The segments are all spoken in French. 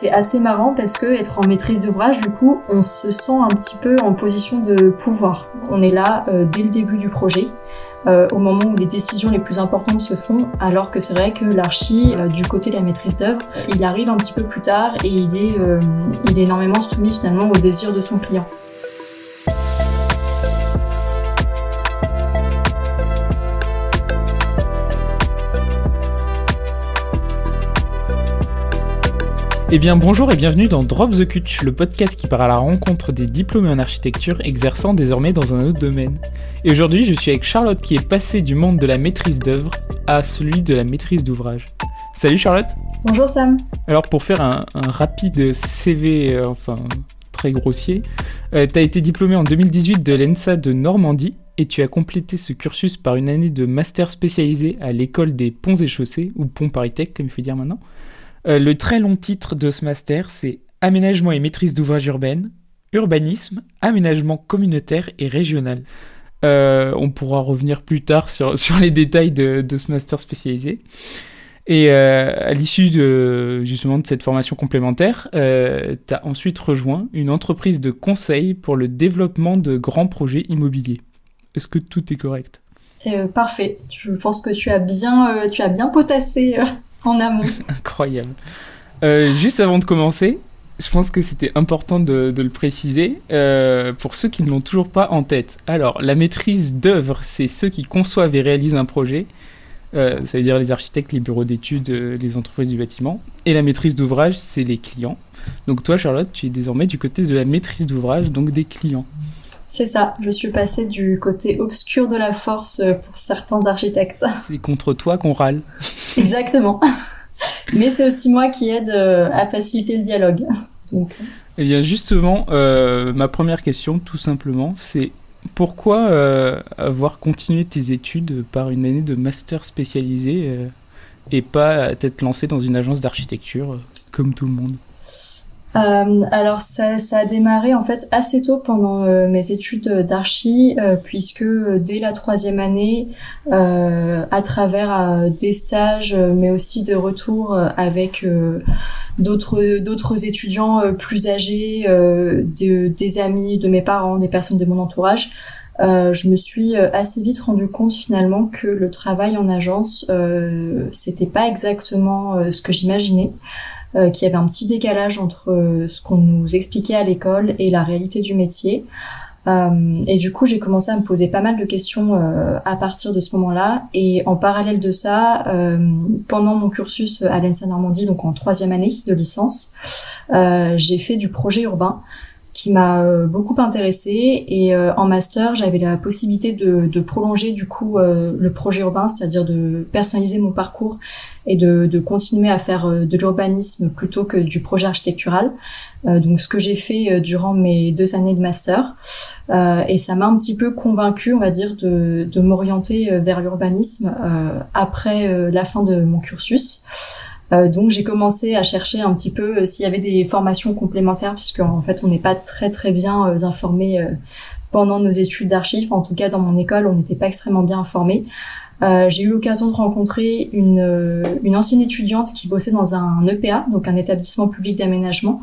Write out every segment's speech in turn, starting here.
C'est assez marrant parce que être en maîtrise d'ouvrage, du coup, on se sent un petit peu en position de pouvoir. On est là dès le début du projet, au moment où les décisions les plus importantes se font, alors que c'est vrai que l'archi, du côté de la maîtrise d'œuvre, il arrive un petit peu plus tard et il est énormément soumis finalement aux désirs de son client. Eh bien bonjour et bienvenue dans Drop the Cut, le podcast qui part à la rencontre des diplômés en architecture exerçant désormais dans un autre domaine. Et aujourd'hui je suis avec Charlotte qui est passée du monde de la maîtrise d'œuvre à celui de la maîtrise d'ouvrage. Salut Charlotte. Bonjour Sam. Alors pour faire un rapide CV, très grossier, t'as été diplômée en 2018 de l'ENSA de Normandie et tu as complété ce cursus par une année de master spécialisé à l'école des ponts et chaussées, ou Pont Paris Tech comme il faut dire maintenant. Le très long titre de ce master, c'est Aménagement et maîtrise d'ouvrage urbaine, urbanisme, aménagement communautaire et régional. On pourra revenir plus tard sur les détails de ce master spécialisé. Et à l'issue de cette formation complémentaire, tu as ensuite rejoint une entreprise de conseil pour le développement de grands projets immobiliers. Est-ce que tout est correct ? Parfait. Je pense que tu as bien potassé en amont. Incroyable. Juste avant de commencer, je pense que c'était important de le préciser pour ceux qui ne l'ont toujours pas en tête. Alors, la maîtrise d'œuvre, c'est ceux qui conçoivent et réalisent un projet. Ça veut dire les architectes, les bureaux d'études, les entreprises du bâtiment. Et la maîtrise d'ouvrage, c'est les clients. Donc toi, Charlotte, tu es désormais du côté de la maîtrise d'ouvrage, donc des clients. C'est ça, je suis passée du côté obscur de la force pour certains architectes. C'est contre toi qu'on râle. Exactement. Mais c'est aussi moi qui aide à faciliter le dialogue. Donc... Eh bien justement, ma première question, tout simplement, c'est pourquoi avoir continué tes études par une année de master spécialisé et pas t'être lancé dans une agence d'architecture comme tout le monde ? Alors ça a démarré en fait assez tôt pendant mes études d'archi, puisque dès la 3e année, à travers des stages, mais aussi de retours avec d'autres étudiants plus âgés, des amis de mes parents, des personnes de mon entourage, je me suis assez vite rendu compte finalement que le travail en agence, c'était pas exactement ce que j'imaginais. Qu'il y avait un petit décalage entre ce qu'on nous expliquait à l'école et la réalité du métier. Et du coup, j'ai commencé à me poser pas mal de questions à partir de ce moment-là. Et en parallèle de ça, pendant mon cursus à l'ENSA Normandie, donc en 3e année de licence, j'ai fait du projet urbain qui m'a beaucoup intéressée, et en master j'avais la possibilité de prolonger du coup le projet urbain, c'est-à-dire de personnaliser mon parcours et de continuer à faire de l'urbanisme plutôt que du projet architectural, donc ce que j'ai fait durant mes 2 années de master, et ça m'a un petit peu convaincue, on va dire, de m'orienter vers l'urbanisme après la fin de mon cursus. Donc j'ai commencé à chercher un petit peu s'il y avait des formations complémentaires, puisque en fait on n'est pas très très bien informés pendant nos études d'archi. En tout cas dans mon école on n'était pas extrêmement bien informés. J'ai eu l'occasion de rencontrer une ancienne étudiante qui bossait dans un EPA, donc un établissement public d'aménagement,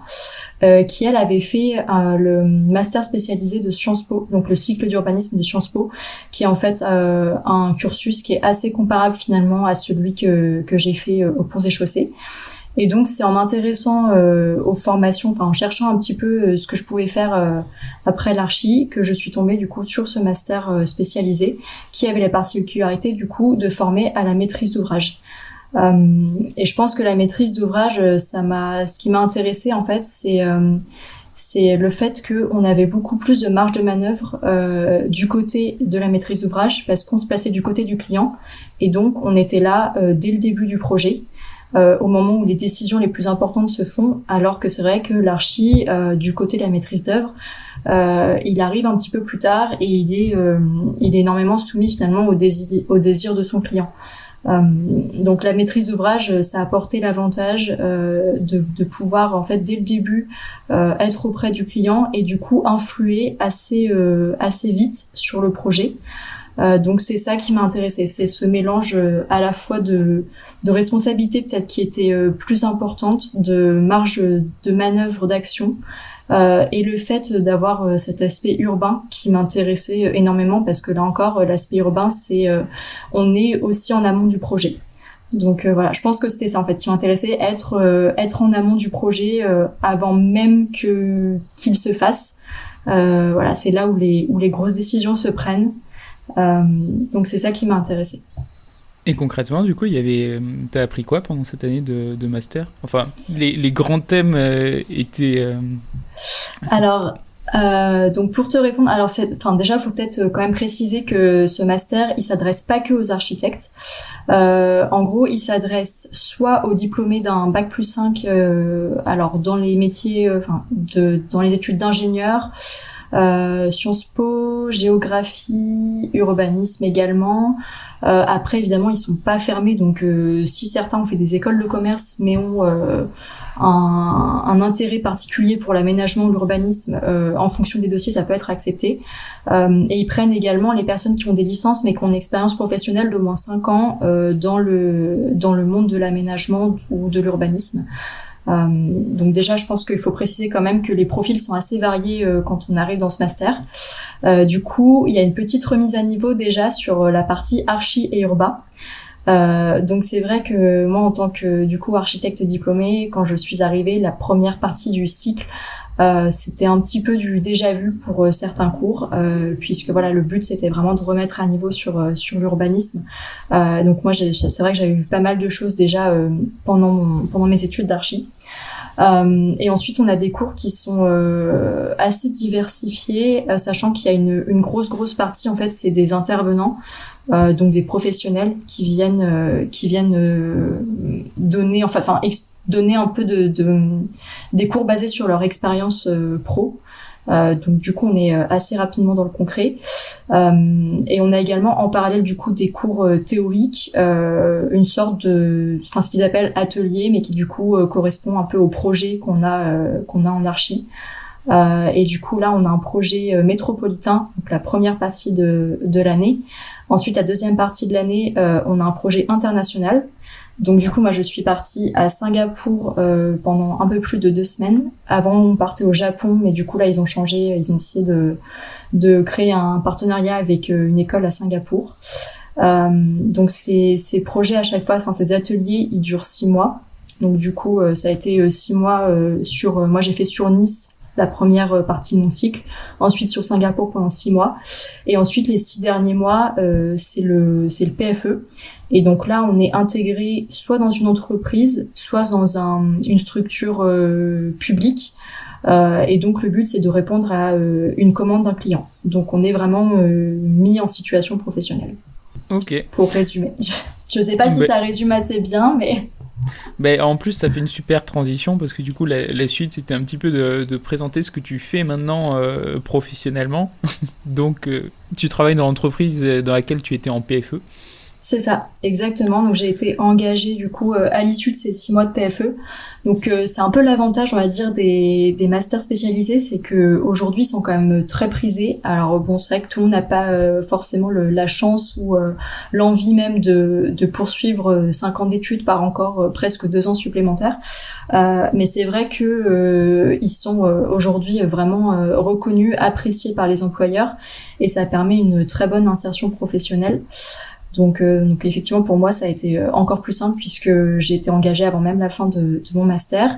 qui elle avait fait le master spécialisé de Sciences Po, donc le cycle d'urbanisme de Sciences Po, qui est en fait un cursus qui est assez comparable finalement à celui que j'ai fait aux Ponts et Chaussées. Et donc c'est en m'intéressant aux formations, en cherchant un petit peu ce que je pouvais faire après l'archi, que je suis tombée du coup sur ce master spécialisé qui avait la particularité du coup de former à la maîtrise d'ouvrage. Et je pense que la maîtrise d'ouvrage, ce qui m'a intéressée en fait, c'est le fait qu'on avait beaucoup plus de marge de manœuvre du côté de la maîtrise d'ouvrage, parce qu'on se plaçait du côté du client, et donc on était là dès le début du projet. Au moment où les décisions les plus importantes se font, alors que c'est vrai que l'archi, du côté de la maîtrise d'œuvre, il arrive un petit peu plus tard et il est énormément soumis finalement aux désirs de son client. Donc la maîtrise d'ouvrage, ça a apporté l'avantage de pouvoir en fait dès le début être auprès du client et du coup influer assez vite sur le projet. Donc c'est ça qui m'a intéressée, c'est ce mélange à la fois de responsabilité peut-être qui était plus importante, de marge de manœuvre d'action, et le fait d'avoir cet aspect urbain qui m'intéressait énormément, parce que là encore l'aspect urbain c'est on est aussi en amont du projet. Donc voilà, je pense que c'était ça en fait qui m'intéressait, être en amont du projet avant même qu'il se fasse. Voilà, c'est là où les grosses décisions se prennent. Donc c'est ça qui m'a intéressée. Et concrètement, du coup, t'as appris quoi pendant cette année de master? Enfin, les grands thèmes étaient... Alors, donc pour te répondre, alors déjà, faut peut-être quand même préciser que ce master, il s'adresse pas que aux architectes. En gros, il s'adresse soit aux diplômés d'un bac+5, alors dans les métiers, dans les études d'ingénieur, Sciences Po, géographie, urbanisme également. Après, évidemment, ils sont pas fermés, donc si certains ont fait des écoles de commerce, mais ont un intérêt particulier pour l'aménagement ou l'urbanisme, en fonction des dossiers, ça peut être accepté. Et ils prennent également les personnes qui ont des licences, mais qui ont une expérience professionnelle d'au moins 5 ans dans le monde de l'aménagement ou de l'urbanisme. Donc déjà, je pense qu'il faut préciser quand même que les profils sont assez variés quand on arrive dans ce master. Du coup, il y a une petite remise à niveau déjà sur la partie archi et urba. Donc c'est vrai que moi, en tant que du coup architecte diplômé, quand je suis arrivée, la première partie du cycle, c'était un petit peu du déjà vu pour certains cours, puisque voilà, le but c'était vraiment de remettre à niveau sur l'urbanisme. Donc moi, c'est vrai que j'avais vu pas mal de choses déjà pendant mes études d'archi. Et ensuite, on a des cours qui sont assez diversifiés, sachant qu'il y a une grosse partie en fait, c'est des intervenants. Donc des professionnels qui viennent donner donner un peu des cours basés sur leur expérience pro. Donc du coup on est assez rapidement dans le concret, et on a également en parallèle du coup des cours théoriques, une sorte de ce qu'ils appellent atelier, mais qui du coup correspond un peu au projet qu'on a en archi. Et du coup là on a un projet métropolitain, donc la première partie de l'année. Ensuite, la deuxième partie de l'année, on a un projet international. Donc du coup, moi, je suis partie à Singapour pendant un peu plus de 2 semaines. Avant, on partait au Japon, mais du coup, là, ils ont changé. Ils ont décidé de créer un partenariat avec une école à Singapour. Donc ces projets à chaque fois, ces ateliers, ils durent 6 mois. Donc du coup, ça a été 6 mois moi, j'ai fait sur Nice la première partie de mon cycle, ensuite sur Singapour pendant 6 mois, et ensuite les 6 derniers mois, c'est le PFE. Et donc là, on est intégré soit dans une entreprise, soit dans une structure publique. Et donc le but, c'est de répondre à une commande d'un client. Donc on est vraiment mis en situation professionnelle. Ok. Pour résumer. Je sais pas si ça résume assez bien, mais... En plus, ça fait une super transition, parce que du coup, la suite, c'était un petit peu de présenter ce que tu fais maintenant professionnellement. Donc, tu travailles dans l'entreprise dans laquelle tu étais en PFE. C'est ça, exactement. Donc j'ai été engagée du coup à l'issue de ces 6 mois de PFE. Donc c'est un peu l'avantage, on va dire, des masters spécialisés, c'est que aujourd'hui ils sont quand même très prisés. Alors bon, c'est vrai que tout le monde n'a pas forcément la chance ou l'envie même de poursuivre 5 ans d'études par encore presque 2 ans supplémentaires. Mais c'est vrai que ils sont aujourd'hui vraiment reconnus, appréciés par les employeurs, et ça permet une très bonne insertion professionnelle. Donc effectivement pour moi ça a été encore plus simple, puisque j'ai été engagée avant même la fin de mon master.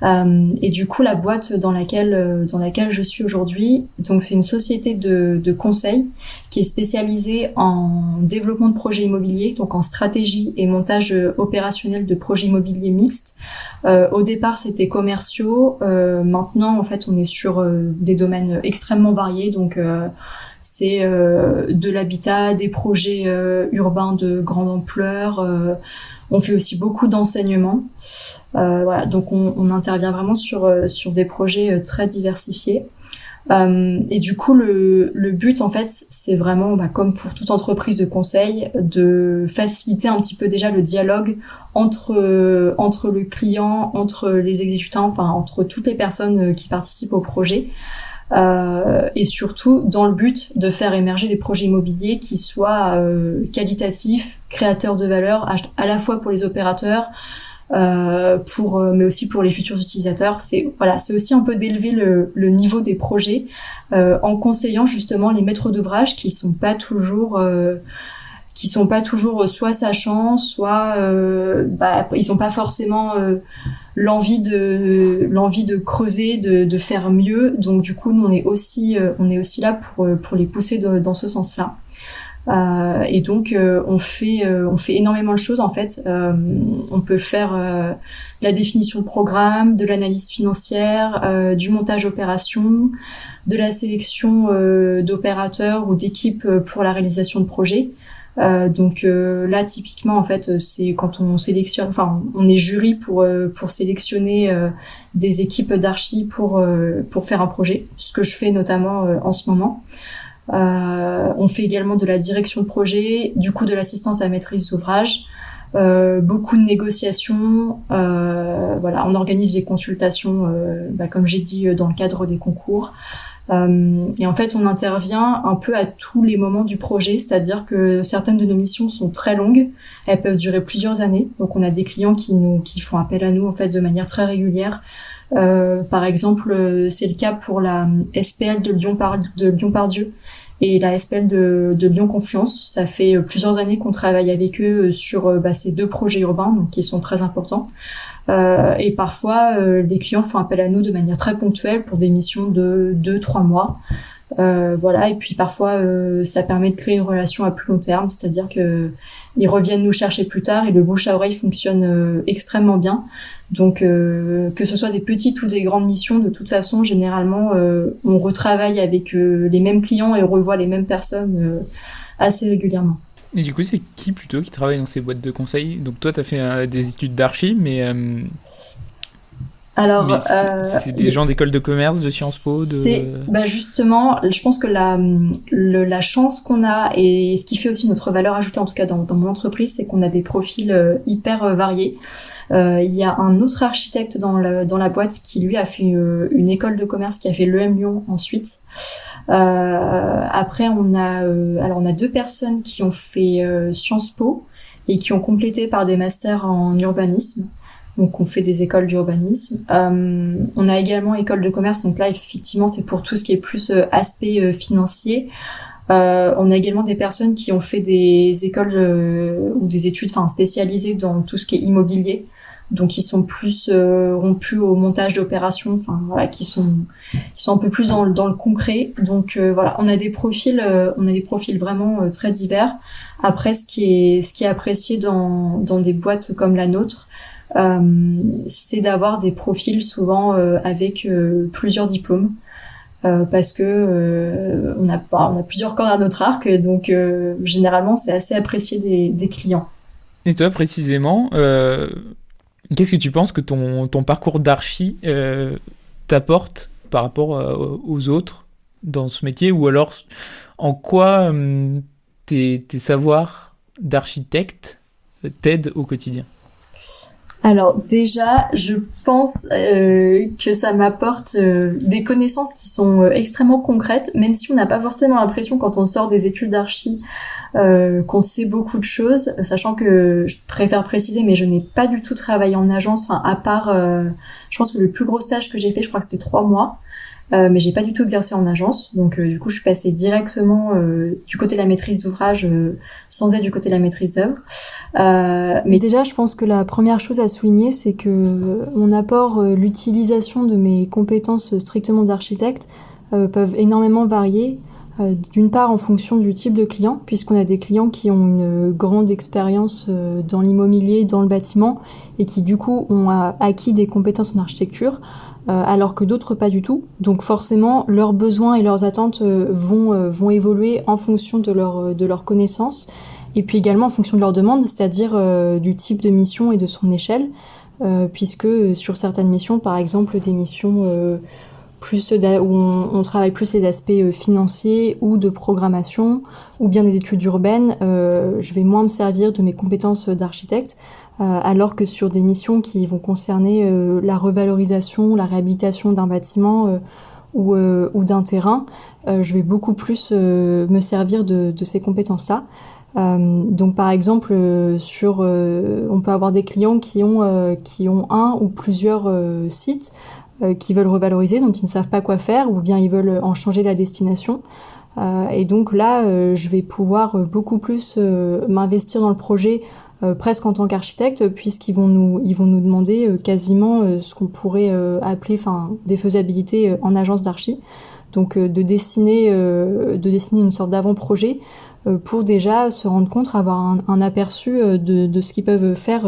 Et du coup la boîte dans laquelle je suis aujourd'hui, donc c'est une société de conseil qui est spécialisée en développement de projets immobiliers, donc en stratégie et montage opérationnel de projets immobiliers mixtes. Au départ c'était commerciaux, maintenant en fait on est sur des domaines extrêmement variés, donc c'est de l'habitat, des projets urbains de grande ampleur. On fait aussi beaucoup d'enseignement. Voilà, donc on intervient vraiment sur des projets très diversifiés. Et du coup, le but, en fait, c'est vraiment, comme pour toute entreprise de conseil, de faciliter un petit peu déjà le dialogue entre le client, entre les exécutants, enfin entre toutes les personnes qui participent au projet. et surtout dans le but de faire émerger des projets immobiliers qui soient qualitatifs, créateurs de valeur, à la fois pour les opérateurs, mais aussi pour les futurs utilisateurs. C'est aussi un peu d'élever le niveau des projets en conseillant justement les maîtres d'ouvrage qui sont pas toujours soit sachants, soit ils ont pas forcément l'envie de creuser, de faire mieux. Donc du coup, nous, on est aussi là pour les pousser dans ce sens-là. Et donc on fait énormément de choses en fait. On peut faire la définition de programme, de l'analyse financière, du montage opération, de la sélection d'opérateurs ou d'équipes pour la réalisation de projets. Donc là typiquement en fait c'est quand on sélectionne, enfin on est jury pour sélectionner des équipes d'archi pour faire un projet, ce que je fais notamment en ce moment. On fait également de la direction de projet, du coup de l'assistance à la maîtrise d'ouvrage, beaucoup de négociations, on organise les consultations comme j'ai dit dans le cadre des concours. Et en fait, on intervient un peu à tous les moments du projet, c'est-à-dire que certaines de nos missions sont très longues, elles peuvent durer plusieurs années. Donc, on a des clients qui font appel à nous en fait de manière très régulière. Par exemple, c'est le cas pour la SPL de Lyon-Part-Dieu et la SPL de Lyon-Confluence. Ça fait plusieurs années qu'on travaille avec eux sur ces deux projets urbains, donc qui sont très importants. Et parfois, les clients font appel à nous de manière très ponctuelle pour des missions de 2-3 mois. Et puis parfois, ça permet de créer une relation à plus long terme, c'est-à-dire que ils reviennent nous chercher plus tard et le bouche à oreille fonctionne extrêmement bien. Donc, que ce soit des petites ou des grandes missions, de toute façon, généralement, on retravaille avec les mêmes clients et on revoit les mêmes personnes assez régulièrement. Et du coup, c'est qui plutôt qui travaille dans ces boîtes de conseil? Donc toi, tu as fait des études d'archi, mais Alors, c'est des gens d'école de commerce, de Sciences Po, justement, je pense que la chance qu'on a et ce qui fait aussi notre valeur ajoutée, en tout cas dans mon entreprise, c'est qu'on a des profils hyper variés. Il y a un autre architecte dans la boîte qui lui a fait une école de commerce, qui a fait l'EM Lyon ensuite. Après, on a 2 personnes qui ont fait Sciences Po et qui ont complété par des masters en urbanisme. Donc, on fait des écoles d'urbanisme. On a également école de commerce. Donc là, effectivement, c'est pour tout ce qui est plus aspect financier. On a également des personnes qui ont fait des écoles ou des études, spécialisées dans tout ce qui est immobilier. Donc, qui sont plus rompus au montage d'opérations. Qui sont un peu plus dans le concret. Donc, on a des profils vraiment très divers. Après, ce qui est apprécié dans des boîtes comme la nôtre, c'est d'avoir des profils souvent avec plusieurs diplômes, parce que on a plusieurs cordes à notre arc, donc généralement c'est assez apprécié des clients. Et toi précisément, qu'est-ce que tu penses que ton parcours d'archi t'apporte par rapport aux autres dans ce métier, ou alors en quoi tes savoirs d'architecte t'aident au quotidien? Alors déjà, je pense que ça m'apporte des connaissances qui sont extrêmement concrètes, même si on n'a pas forcément l'impression quand on sort des études d'archi qu'on sait beaucoup de choses, sachant que je préfère préciser, mais je n'ai pas du tout travaillé en agence, à part, je pense que le plus gros stage que j'ai fait, je crois que c'était 3 mois. Mais j'ai pas du tout exercé en agence, donc du coup je suis passée directement du côté de la maîtrise d'ouvrage sans être du côté de la maîtrise d'œuvre. Mais déjà, je pense que la première chose à souligner, c'est que mon apport, l'utilisation de mes compétences strictement d'architecte peuvent énormément varier. D'une part en fonction du type de client, puisqu'on a des clients qui ont une grande expérience dans l'immobilier, dans le bâtiment, et qui du coup ont acquis des compétences en architecture, alors que d'autres pas du tout. Donc forcément, leurs besoins et leurs attentes vont évoluer en fonction de leurs connaissances, et puis également en fonction de leurs demandes, c'est-à-dire du type de mission et de son échelle, puisque sur certaines missions, par exemple des missions où on travaille plus les aspects financiers ou de programmation, ou bien des études urbaines, je vais moins me servir de mes compétences d'architecte, alors que sur des missions qui vont concerner la revalorisation, la réhabilitation d'un bâtiment, ou d'un terrain, je vais beaucoup plus me servir de ces compétences-là. Donc par exemple, on peut avoir des clients qui ont un ou plusieurs sites qui veulent revaloriser, dont ils ne savent pas quoi faire, ou bien ils veulent en changer la destination. Et donc là, je vais pouvoir beaucoup plus m'investir dans le projet presque en tant qu'architecte, puisqu'ils vont nous demander quasiment ce qu'on pourrait appeler des faisabilités en agence d'archi. Donc de dessiner une sorte d'avant-projet pour déjà se rendre compte, avoir un aperçu de ce qu'ils peuvent faire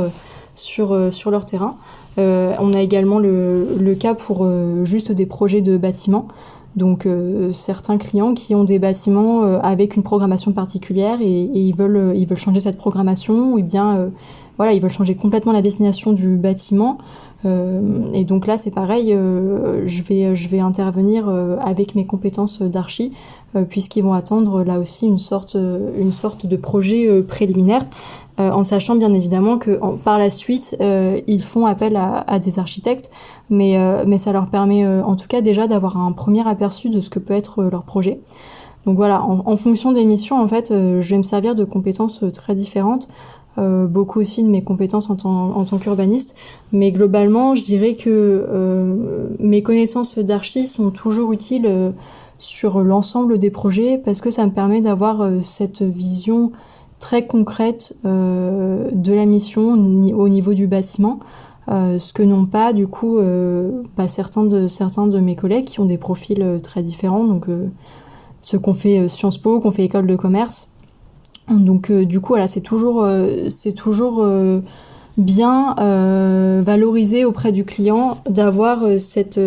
sur leur terrain. On a également le cas pour juste des projets de bâtiments. Donc certains clients qui ont des bâtiments avec une programmation particulière et ils veulent changer cette programmation, ou bien ils veulent changer complètement la destination du bâtiment. Et donc là c'est pareil, je vais intervenir avec mes compétences d'archi, puisqu'ils vont attendre là aussi une sorte de projet préliminaire, en sachant bien évidemment que par la suite ils font appel à des architectes, mais ça leur permet en tout cas déjà d'avoir un premier aperçu de ce que peut être leur projet. Donc voilà, en fonction des missions en fait, je vais me servir de compétences très différentes. Beaucoup aussi de mes compétences en tant qu'urbaniste, mais globalement je dirais que mes connaissances d'archi sont toujours utiles sur l'ensemble des projets, parce que ça me permet d'avoir cette vision très concrète de la mission au niveau du bâtiment, ce que n'ont pas du coup certains de mes collègues qui ont des profils très différents, donc ceux qu'on fait Sciences Po, qu'on fait école de commerce. Donc du coup voilà, c'est toujours bien valorisé auprès du client d'avoir cette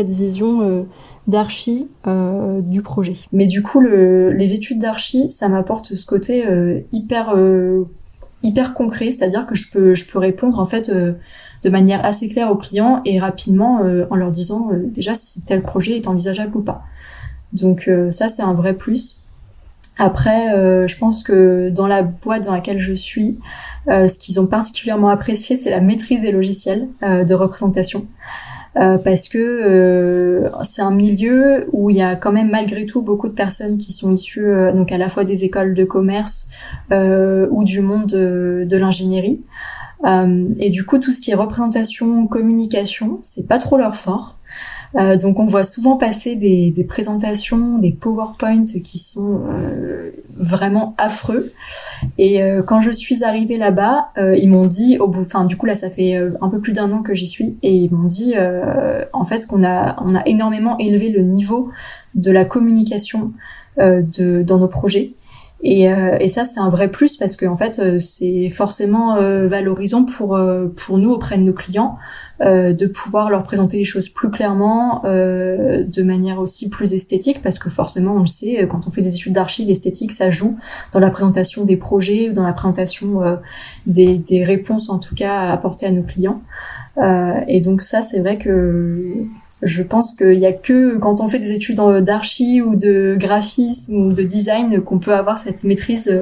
vision d'archi du projet. Mais du coup les études d'archi, ça m'apporte ce côté hyper concret, c'est-à-dire que je peux répondre en fait de manière assez claire aux clients et rapidement en leur disant déjà si tel projet est envisageable ou pas. Donc ça c'est un vrai plus. Après, je pense que dans la boîte dans laquelle je suis, ce qu'ils ont particulièrement apprécié, c'est la maîtrise des logiciels de représentation, parce que c'est un milieu où il y a quand même malgré tout beaucoup de personnes qui sont issues donc à la fois des écoles de commerce ou du monde de l'ingénierie, et du coup tout ce qui est représentation, communication, c'est pas trop leur fort. Donc on voit souvent passer des présentations, des PowerPoint qui sont vraiment affreux. Et quand je suis arrivée là-bas, ils m'ont dit du coup là ça fait un peu plus d'1 an que j'y suis, et ils m'ont dit en fait qu'on a énormément élevé le niveau de la communication dans nos projets. Et ça c'est un vrai plus, parce que en fait c'est forcément valorisant pour nous auprès de nos clients, de pouvoir leur présenter les choses plus clairement, de manière aussi plus esthétique, parce que forcément on le sait, quand on fait des études d'archi, l'esthétique ça joue dans la présentation des projets ou dans la présentation des réponses en tout cas à apporter à nos clients. Et donc ça c'est vrai que je pense qu'il y a que quand on fait des études d'archi ou de graphisme ou de design qu'on peut avoir cette maîtrise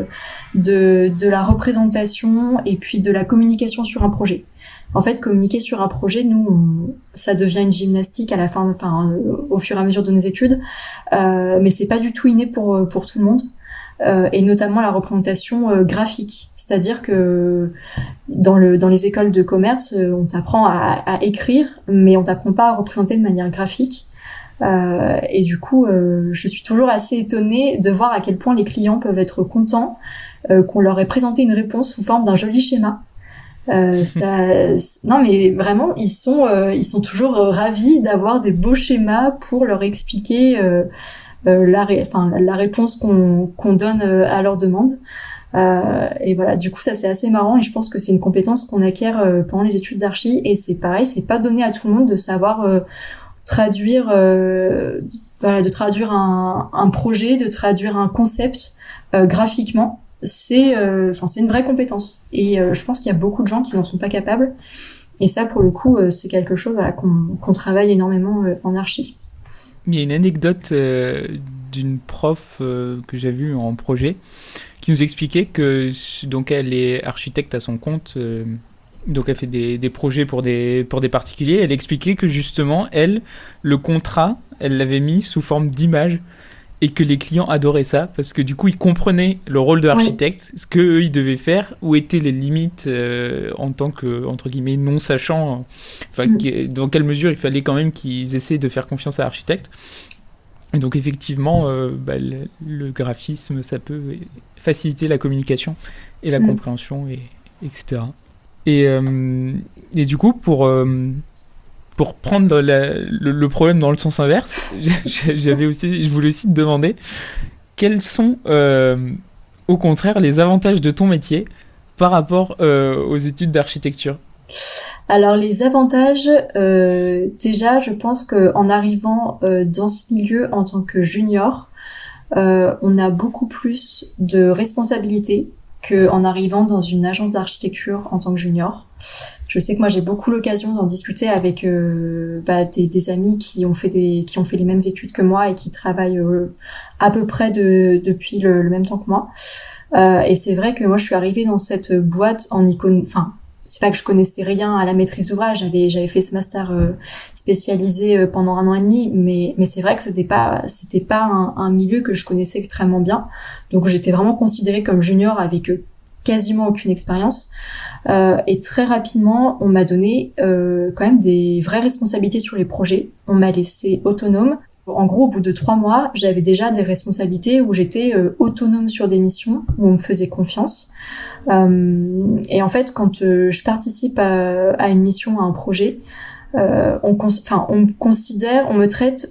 de la représentation et puis de la communication sur un projet. En fait, communiquer sur un projet, ça devient une gymnastique à la fin, au fur et à mesure de nos études, mais c'est pas du tout inné pour tout le monde. Et notamment la représentation graphique. C'est-à-dire que dans les écoles de commerce, on t'apprend à écrire, mais on t'apprend pas à représenter de manière graphique. Et du coup, je suis toujours assez étonnée de voir à quel point les clients peuvent être contents qu'on leur ait présenté une réponse sous forme d'un joli schéma. Non mais vraiment, ils sont toujours ravis d'avoir des beaux schémas pour leur expliquer la réponse qu'on donne à leur demande. Et voilà, du coup ça c'est assez marrant, et je pense que c'est une compétence qu'on acquiert pendant les études d'archi, et c'est pareil, c'est pas donné à tout le monde de savoir traduire de traduire un projet, de traduire un concept graphiquement. C'est une vraie compétence, et je pense qu'il y a beaucoup de gens qui n'en sont pas capables, et ça pour le coup c'est quelque chose qu'on travaille énormément en archi. Il y a une anecdote d'une prof que j'ai vue en projet qui nous expliquait que donc elle est architecte à son compte, donc elle fait des projets pour des particuliers. Elle expliquait que justement le contrat elle l'avait mis sous forme d'image et que les clients adoraient ça parce que du coup ils comprenaient le rôle de l'architecte, ce qu'eux ils devaient faire, où étaient les limites en tant que entre guillemets non sachant, dans quelle mesure il fallait quand même qu'ils essaient de faire confiance à l'architecte. Et donc effectivement le graphisme ça peut faciliter la communication et la compréhension etc. Et du coup pour prendre le problème dans le sens inverse, je voulais aussi te demander quels sont, au contraire, les avantages de ton métier par rapport aux études d'architecture. Alors les avantages, déjà, je pense qu'en arrivant dans ce milieu en tant que junior, on a beaucoup plus de responsabilités qu'en arrivant dans une agence d'architecture en tant que junior. Je sais que moi j'ai beaucoup l'occasion d'en discuter avec des amis qui ont fait les mêmes études que moi et qui travaillent à peu près depuis le même temps que moi. Et c'est vrai que moi je suis arrivée dans cette boîte c'est pas que je connaissais rien à la maîtrise d'ouvrage, j'avais fait ce master spécialisé pendant 1 an et demi, mais c'est vrai que c'était pas un milieu que je connaissais extrêmement bien. Donc j'étais vraiment considérée comme junior avec quasiment aucune expérience. Et très rapidement, on m'a donné quand même des vraies responsabilités sur les projets. On m'a laissé autonome. En gros, au bout de 3 mois, j'avais déjà des responsabilités où j'étais autonome sur des missions, où on me faisait confiance. Et en fait, quand je participe à une mission, à un projet, on me traite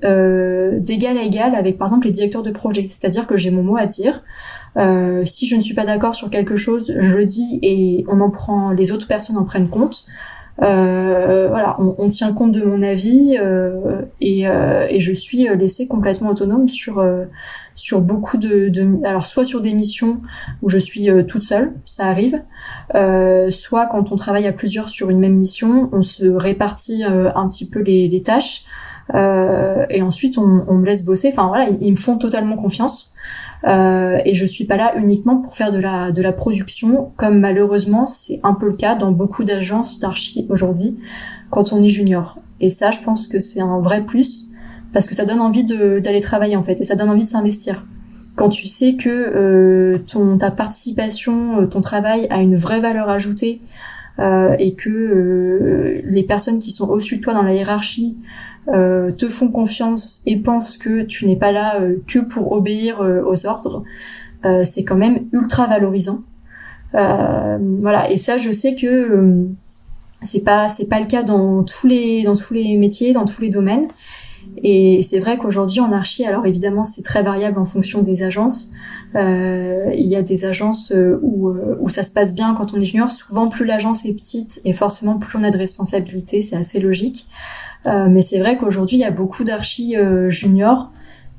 d'égal à égal avec, par exemple, les directeurs de projet. C'est-à-dire que j'ai mon mot à dire. Si je ne suis pas d'accord sur quelque chose, je le dis et les autres personnes en prennent compte. On tient compte de mon avis et je suis laissée complètement autonome sur beaucoup alors soit sur des missions où je suis toute seule, ça arrive, soit quand on travaille à plusieurs sur une même mission, on se répartit un petit peu les tâches et ensuite on me laisse bosser. Enfin voilà, ils me font totalement confiance. Et je suis pas là uniquement pour faire de la production, comme malheureusement c'est un peu le cas dans beaucoup d'agences d'archi aujourd'hui quand on est junior. Et ça, je pense que c'est un vrai plus parce que ça donne envie d'aller travailler en fait, et ça donne envie de s'investir. Quand tu sais que ta participation, ton travail a une vraie valeur ajoutée et que les personnes qui sont au-dessus de toi dans la hiérarchie te font confiance et pensent que tu n'es pas là que pour obéir aux ordres, c'est quand même ultra valorisant. Et ça, je sais que c'est pas le cas dans tous les métiers, dans tous les domaines. Et c'est vrai qu'aujourd'hui en archi, alors évidemment c'est très variable en fonction des agences. Il y a des agences où ça se passe bien quand on est junior. Souvent plus l'agence est petite et forcément plus on a de responsabilités, c'est assez logique. Mais c'est vrai qu'aujourd'hui il y a beaucoup d'archi juniors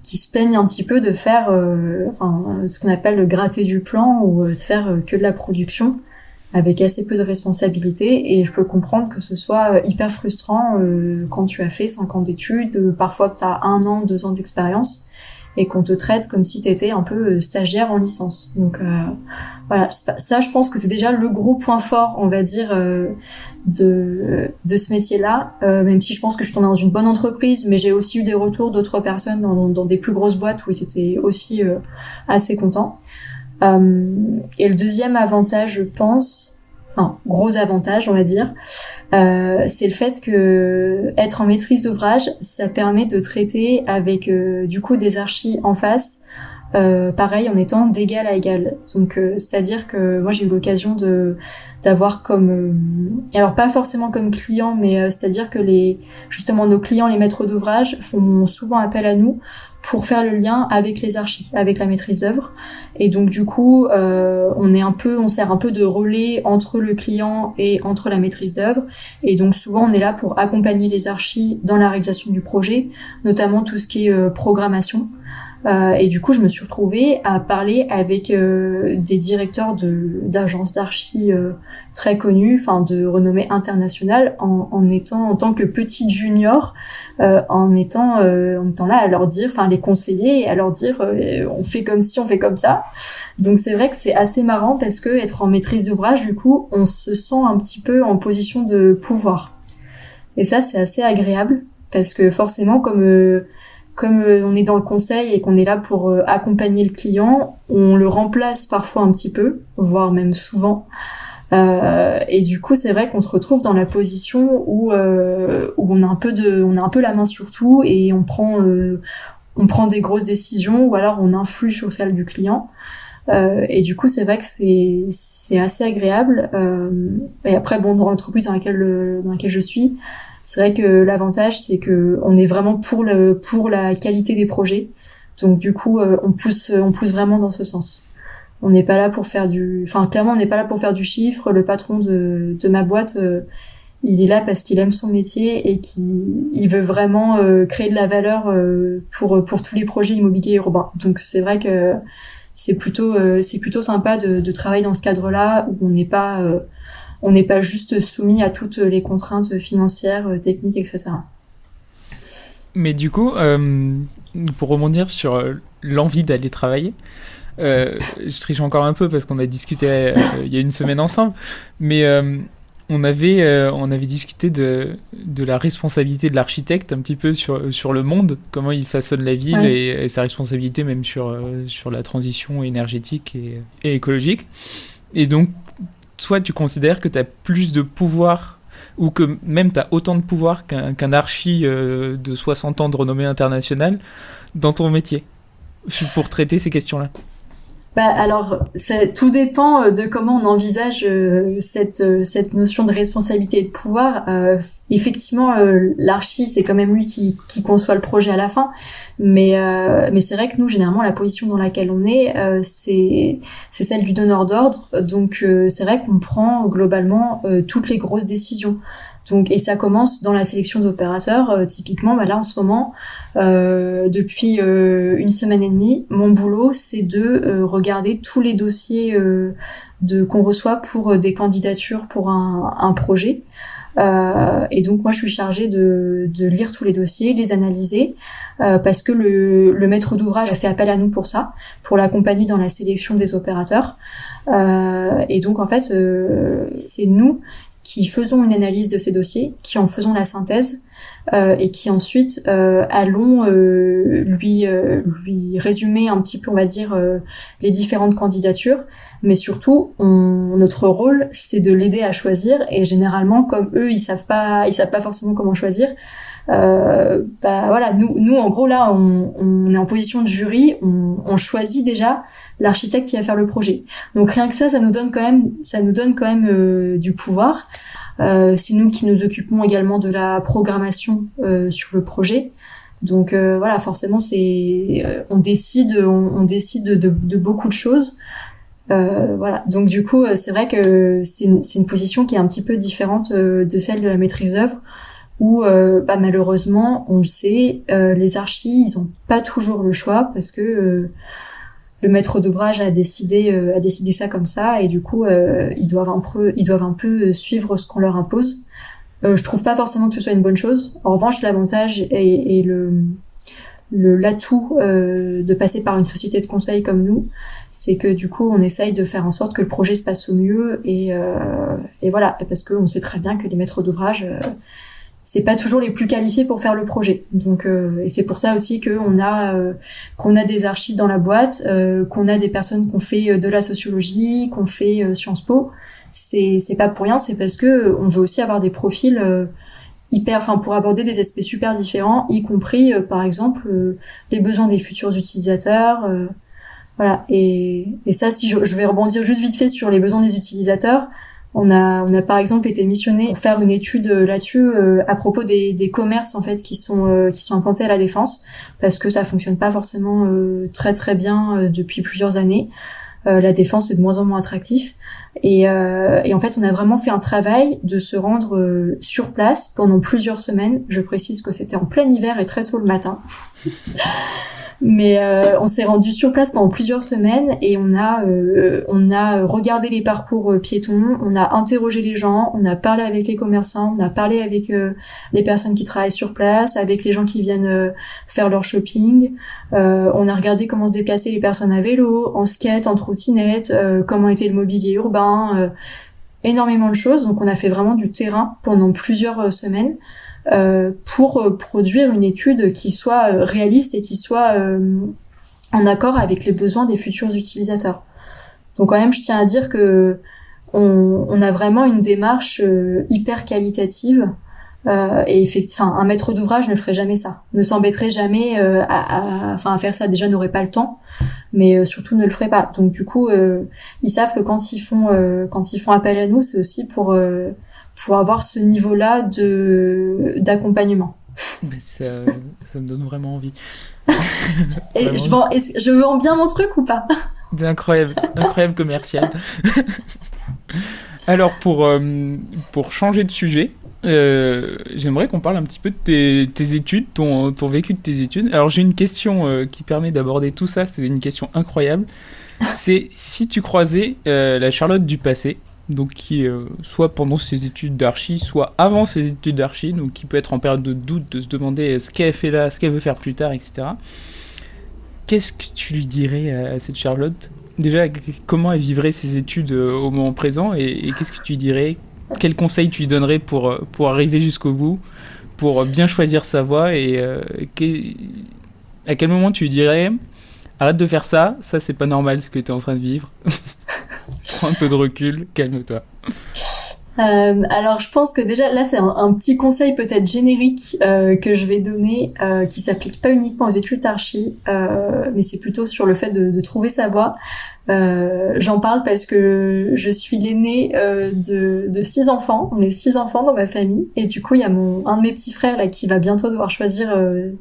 qui se plaignent un petit peu de faire ce qu'on appelle le gratter du plan ou se faire que de la production avec assez peu de responsabilités, et je peux comprendre que ce soit hyper frustrant quand tu as fait 5 ans d'études, parfois que tu as 1 an, 2 ans d'expérience et qu'on te traite comme si tu étais un peu stagiaire en licence. Donc ça, je pense que c'est déjà le gros point fort, on va dire, de ce métier-là, même si je pense que je suis tombée dans une bonne entreprise, mais j'ai aussi eu des retours d'autres personnes dans des plus grosses boîtes où ils étaient aussi assez contents. Et le deuxième avantage, je pense, gros avantage, on va dire, c'est le fait que être en maîtrise d'ouvrage, ça permet de traiter avec du coup des archis en face, pareil en étant d'égal à égal. Donc c'est-à-dire que moi j'ai eu l'occasion d'avoir comme alors pas forcément comme client, mais c'est-à-dire que justement nos clients, les maîtres d'ouvrage, font souvent appel à nous pour faire le lien avec les archis, avec la maîtrise d'œuvre. Et donc du coup, on sert un peu de relais entre le client et entre la maîtrise d'œuvre. Et donc souvent, on est là pour accompagner les archis dans la réalisation du projet, notamment tout ce qui est programmation. Et du coup, je me suis retrouvée à parler avec des directeurs d'agences d'archi très connus, de renommée internationale, en tant que petite junior, en étant là à leur dire, les conseiller et à leur dire on fait comme ci, on fait comme ça. Donc c'est vrai que c'est assez marrant parce que être en maîtrise d'ouvrage, du coup, on se sent un petit peu en position de pouvoir. Et ça, c'est assez agréable parce que forcément, comme comme on est dans le conseil et qu'on est là pour accompagner le client, on le remplace parfois un petit peu, voire même souvent. Et du coup, c'est vrai qu'on se retrouve dans la position où on a un peu la main sur tout et on prend des grosses décisions ou alors on influe sur celle du client. Et du coup, c'est vrai que c'est assez agréable. Et après, bon, dans l'entreprise dans laquelle je suis, c'est vrai que l'avantage, c'est que on est vraiment pour la qualité des projets. Donc du coup, on pousse vraiment dans ce sens. On n'est pas là pour faire clairement, on n'est pas là pour faire du chiffre. Le patron de ma boîte, il est là parce qu'il aime son métier et qu'il veut vraiment créer de la valeur pour tous les projets immobiliers urbains. Donc c'est vrai que c'est plutôt sympa de travailler dans ce cadre-là où on n'est pas juste soumis à toutes les contraintes financières, techniques, etc. Mais du coup, pour rebondir sur l'envie d'aller travailler, je triche encore un peu parce qu'on a discuté il y a une semaine ensemble, mais on avait discuté de la responsabilité de l'architecte un petit peu sur le monde, comment il façonne la ville, ouais. et sa responsabilité même sur la transition énergétique et écologique. Et donc, toi, tu considères que tu as plus de pouvoir ou que même tu as autant de pouvoir qu'un archi de 60 ans de renommée internationale dans ton métier pour traiter ces questions-là? Alors, tout dépend de comment on envisage cette notion de responsabilité et de pouvoir. Effectivement, l'archi, c'est quand même lui qui conçoit le projet à la fin, mais c'est vrai que nous, généralement, la position dans laquelle on est, c'est celle du donneur d'ordre. Donc, c'est vrai qu'on prend globalement toutes les grosses décisions. Donc, et ça commence dans la sélection d'opérateurs. Typiquement, là en ce moment, depuis une semaine et demie, mon boulot c'est de regarder tous les dossiers qu'on reçoit pour des candidatures pour un projet. Et donc moi je suis chargée de lire tous les dossiers, les analyser, parce que le maître d'ouvrage a fait appel à nous pour ça, pour l'accompagner dans la sélection des opérateurs. Et donc en fait c'est nous qui faisons une analyse de ces dossiers, qui en faisons la synthèse et qui ensuite allons lui résumer un petit peu, on va dire, les différentes candidatures. Mais surtout, notre rôle, c'est de l'aider à choisir. Et généralement, comme eux, ils savent pas forcément comment choisir. Voilà, nous en gros là, on est en position de jury, on choisit déjà l'architecte qui va faire le projet. Donc rien que ça nous donne quand même du pouvoir. C'est nous qui nous occupons également de la programmation sur le projet. Donc voilà, forcément on décide de beaucoup de choses. Voilà. Donc du coup, c'est vrai que c'est une position qui est un petit peu différente de celle de la maîtrise d'œuvre, où malheureusement, on le sait, les archis, ils ont pas toujours le choix parce que le maître d'ouvrage a décidé ça comme ça, et du coup ils doivent un peu suivre ce qu'on leur impose. Je trouve pas forcément que ce soit une bonne chose. En revanche, l'avantage et l'atout de passer par une société de conseil comme nous, c'est que du coup on essaye de faire en sorte que le projet se passe au mieux, et voilà, parce que on sait très bien que les maîtres d'ouvrage c'est pas toujours les plus qualifiés pour faire le projet. Donc et c'est pour ça aussi qu'on a des archis dans la boîte, qu'on a des personnes qui ont fait de la sociologie, qui ont fait Sciences Po. C'est pas pour rien, c'est parce que on veut aussi avoir des profils pour aborder des aspects super différents, y compris par exemple les besoins des futurs utilisateurs. Voilà. Et ça, si je vais rebondir juste vite fait sur les besoins des utilisateurs. On a par exemple été missionné pour faire une étude là-dessus à propos des commerces en fait qui sont implantés à la Défense, parce que ça fonctionne pas forcément très très bien depuis plusieurs années. La Défense est de moins en moins attractif, et en fait on a vraiment fait un travail de se rendre sur place pendant plusieurs semaines. Je précise que c'était en plein hiver et très tôt le matin. Mais on s'est rendu sur place pendant plusieurs semaines, et on a regardé les parcours piétons, on a interrogé les gens, on a parlé avec les commerçants, on a parlé avec les personnes qui travaillent sur place, avec les gens qui viennent faire leur shopping. On a regardé comment se déplaçaient les personnes à vélo, en skate, en trottinette, comment était le mobilier urbain, énormément de choses. Donc on a fait vraiment du terrain pendant plusieurs semaines. pour produire une étude qui soit réaliste et qui soit en accord avec les besoins des futurs utilisateurs. Donc quand même, je tiens à dire que on a vraiment une démarche hyper qualitative. Et un maître d'ouvrage ne ferait jamais ça, ne s'embêterait jamais à faire ça. Déjà, n'aurait pas le temps, mais surtout ne le ferait pas. Donc du coup, ils savent que quand ils font appel à nous, c'est aussi pour avoir ce niveau-là d'accompagnement. Mais ça me donne vraiment envie. Et Vraiment. je vends bien mon truc ou pas? C'est incroyable commercial. Alors pour changer de sujet, j'aimerais qu'on parle un petit peu de tes études, ton vécu de tes études. Alors j'ai une question qui permet d'aborder tout ça, c'est une question incroyable. C'est si tu croisais la Charlotte du passé, donc qui soit pendant ses études d'archi, soit avant ses études d'archi, donc qui peut être en période de doute, de se demander ce qu'elle fait là, ce qu'elle veut faire plus tard, etc. Qu'est-ce que tu lui dirais à cette Charlotte? Déjà, comment elle vivrait ses études au moment présent et qu'est-ce que tu lui dirais? Quels conseils tu lui donnerais pour arriver jusqu'au bout, pour bien choisir sa voie et à quel moment tu lui dirais arrête de faire ça c'est pas normal ce que tu es en train de vivre. Prends un peu de recul, calme-toi. Alors je pense que déjà là c'est un petit conseil peut-être générique que je vais donner qui s'applique pas uniquement aux études d'archi mais c'est plutôt sur le fait de trouver sa voie. J'en parle parce que je suis l'aînée de 6 enfants. On est 6 enfants dans ma famille et du coup il y a un de mes petits frères là qui va bientôt devoir choisir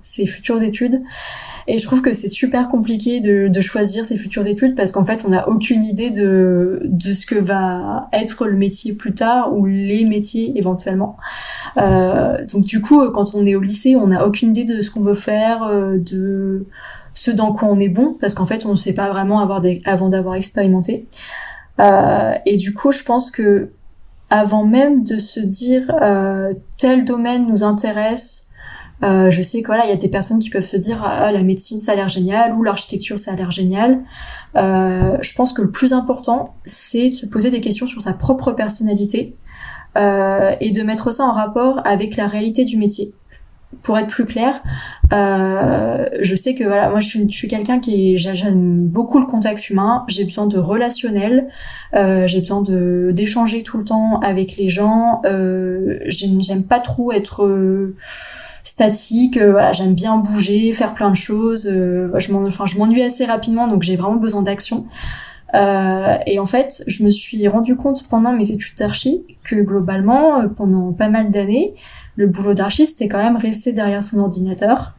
ses futures études. Et je trouve que c'est super compliqué de choisir ses futures études parce qu'en fait, on n'a aucune idée de ce que va être le métier plus tard ou les métiers éventuellement. Donc du coup, quand on est au lycée, on n'a aucune idée de ce qu'on veut faire, de ce dans quoi on est bon parce qu'en fait, on ne sait pas vraiment avant d'avoir expérimenté. Et du coup, je pense que avant même de se dire tel domaine nous intéresse, je sais que voilà, il y a des personnes qui peuvent se dire la médecine ça a l'air génial ou l'architecture ça a l'air génial. Je pense que le plus important c'est de se poser des questions sur sa propre personnalité et de mettre ça en rapport avec la réalité du métier. Pour être plus clair, je sais que voilà, moi je suis quelqu'un j'aime beaucoup le contact humain, j'ai besoin de relationnel, j'ai besoin d'échanger tout le temps avec les gens, j'aime pas trop être statique, voilà, j'aime bien bouger, faire plein de choses, je m'ennuie assez rapidement donc j'ai vraiment besoin d'action. Et en fait, je me suis rendu compte pendant mes études d'archi que globalement, pendant pas mal d'années, le boulot d'archi c'était quand même rester derrière son ordinateur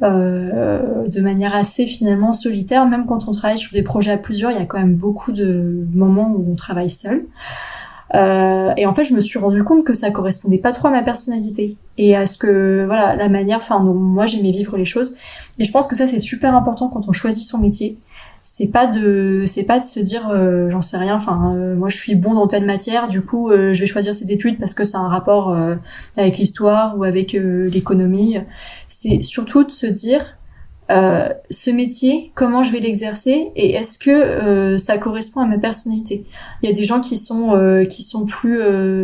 de manière assez finalement solitaire. Même quand on travaille sur des projets à plusieurs, il y a quand même beaucoup de moments où on travaille seul. Et en fait, je me suis rendu compte que ça correspondait pas trop à ma personnalité et à ce que voilà la manière, dont moi j'aimais vivre les choses. Et je pense que ça c'est super important quand on choisit son métier. C'est pas de se dire j'en sais rien. Moi je suis bon dans telle matière, du coup je vais choisir cette étude parce que ça a un rapport avec l'histoire ou avec l'économie. C'est surtout de se dire ce métier, comment je vais l'exercer et est-ce que ça correspond à ma personnalité. Il y a des gens qui sont plus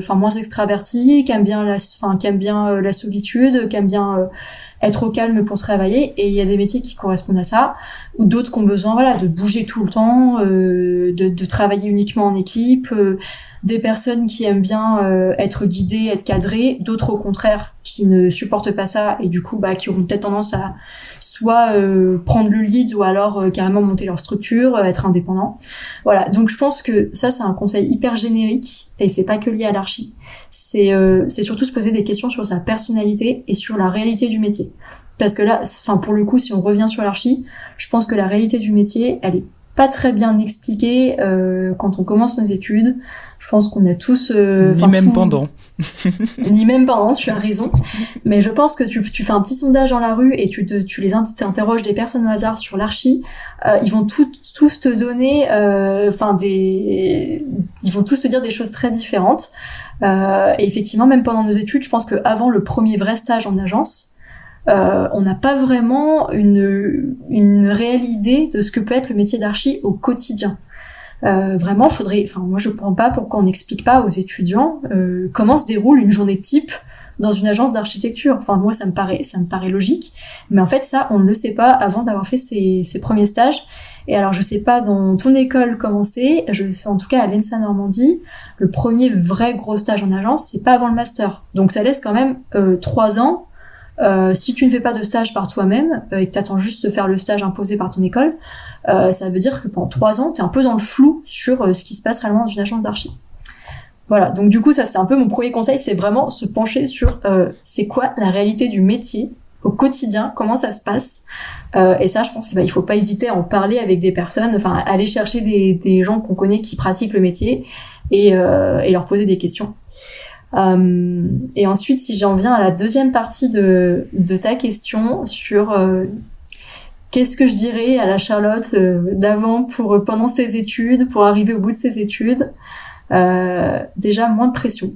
moins extravertis, qui aiment bien la solitude, qui aiment bien être au calme pour travailler, et il y a des métiers qui correspondent à ça, ou d'autres qui ont besoin de bouger tout le temps, de travailler uniquement en équipe, des personnes qui aiment bien être guidées, être cadrées, d'autres au contraire qui ne supportent pas ça et du coup qui auront peut-être tendance à soit prendre le lead ou alors carrément monter leur structure, être indépendant. Voilà, donc je pense que ça c'est un conseil hyper générique et c'est pas que lié à l'archi. C'est surtout se poser des questions sur sa personnalité et sur la réalité du métier. Parce que là, pour le coup, si on revient sur l'archi, je pense que la réalité du métier, elle est pas très bien expliquée quand on commence nos études. Je pense qu'on a tous... Ni même pendant. Ni même pendant, tu as raison. Mais je pense que tu fais un petit sondage dans la rue et tu interroges des personnes au hasard sur l'archi. Ils vont tous te donner... ils vont tous te dire des choses très différentes. Et effectivement, même pendant nos études, je pense qu'avant le premier vrai stage en agence, on n'a pas vraiment une réelle idée de ce que peut être le métier d'archi au quotidien. Vraiment, moi je comprends pas pourquoi on n'explique pas aux étudiants comment se déroule une journée type dans une agence d'architecture. Enfin, moi, ça me paraît logique. Mais en fait, ça, on ne le sait pas avant d'avoir fait ses premiers stages. Et alors, je sais pas dans ton école comment c'est. Je sais en tout cas à l'ENSA Normandie, le premier vrai gros stage en agence, c'est pas avant le master. Donc, ça laisse quand même 3 ans. Si tu ne fais pas de stage par toi-même et que t'attends juste de faire le stage imposé par ton école, ça veut dire que pendant 3 ans, t'es un peu dans le flou sur ce qui se passe réellement dans une agence d'archi. Voilà, donc du coup, ça c'est un peu mon premier conseil, c'est vraiment se pencher sur c'est quoi la réalité du métier au quotidien, comment ça se passe. Et ça, je pense qu'il faut pas hésiter à en parler avec des personnes, enfin aller chercher des gens qu'on connaît qui pratiquent le métier et leur poser des questions. Et ensuite, si j'en viens à la deuxième partie de ta question sur qu'est-ce que je dirais à la Charlotte d'avant pendant ses études, pour arriver au bout de ses études, déjà moins de pression.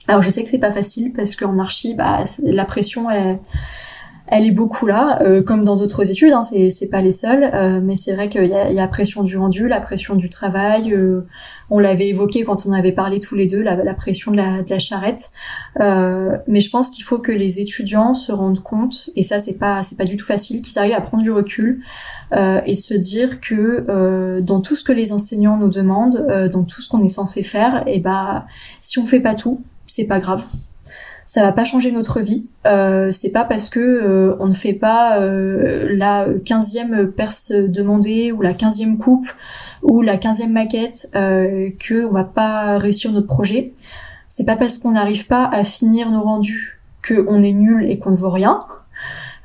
Alors je sais que c'est pas facile parce qu'en archi, la pression elle est beaucoup là, comme dans d'autres études, hein, c'est pas les seules, mais c'est vrai qu'il y a la pression du rendu, la pression du travail, on l'avait évoqué quand on avait parlé tous les deux, la pression de la charrette, mais je pense qu'il faut que les étudiants se rendent compte, et ça c'est pas du tout facile, qu'ils arrivent à prendre du recul, et se dire que dans tout ce que les enseignants nous demandent, dans tout ce qu'on est censé faire, et si on fait pas tout, c'est pas grave. Ça va pas changer notre vie. C'est pas parce que on ne fait pas la 15e perce demandée ou la 15e coupe ou la 15e maquette que on va pas réussir notre projet. C'est pas parce qu'on n'arrive pas à finir nos rendus que on est nul et qu'on ne vaut rien.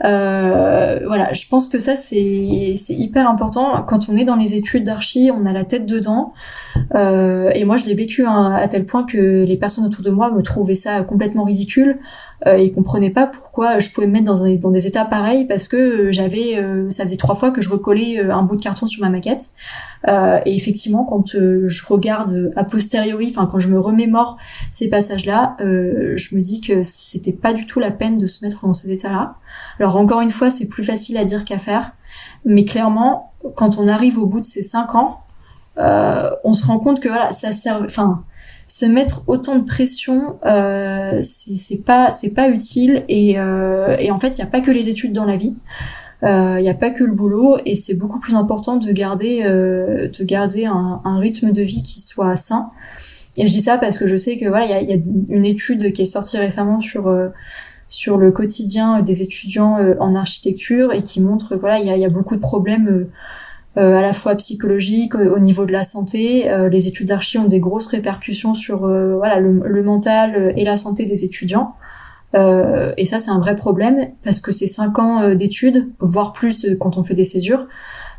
Voilà, je pense que ça c'est hyper important. Quand on est dans les études d'archi, on a la tête dedans. Et moi je l'ai vécu à tel point que les personnes autour de moi me trouvaient ça complètement ridicule et comprenaient pas pourquoi je pouvais me mettre dans des états pareils, parce que ça faisait 3 fois que je recollais un bout de carton sur ma maquette. Et effectivement, quand je regarde a posteriori, enfin quand je me remémore ces passages-là, je me dis que c'était pas du tout la peine de se mettre dans cet état-là. Alors encore une fois, c'est plus facile à dire qu'à faire, mais clairement, quand on arrive au bout de ces 5 ans, on se rend compte que voilà, ça sert, enfin, se mettre autant de pression, c'est pas utile, et en fait, il y a pas que les études dans la vie. Il y a pas que le boulot, et c'est beaucoup plus important de garder un rythme de vie qui soit sain. Et je dis ça parce que je sais que voilà, il y a une étude qui est sortie récemment sur le quotidien des étudiants en architecture, et qui montre que voilà, il y a beaucoup de problèmes à la fois psychologiques, au niveau de la santé. Les études d'archi ont des grosses répercussions sur voilà, le mental et la santé des étudiants. Et ça c'est un vrai problème, parce que c'est 5 ans d'études, voire plus quand on fait des césures.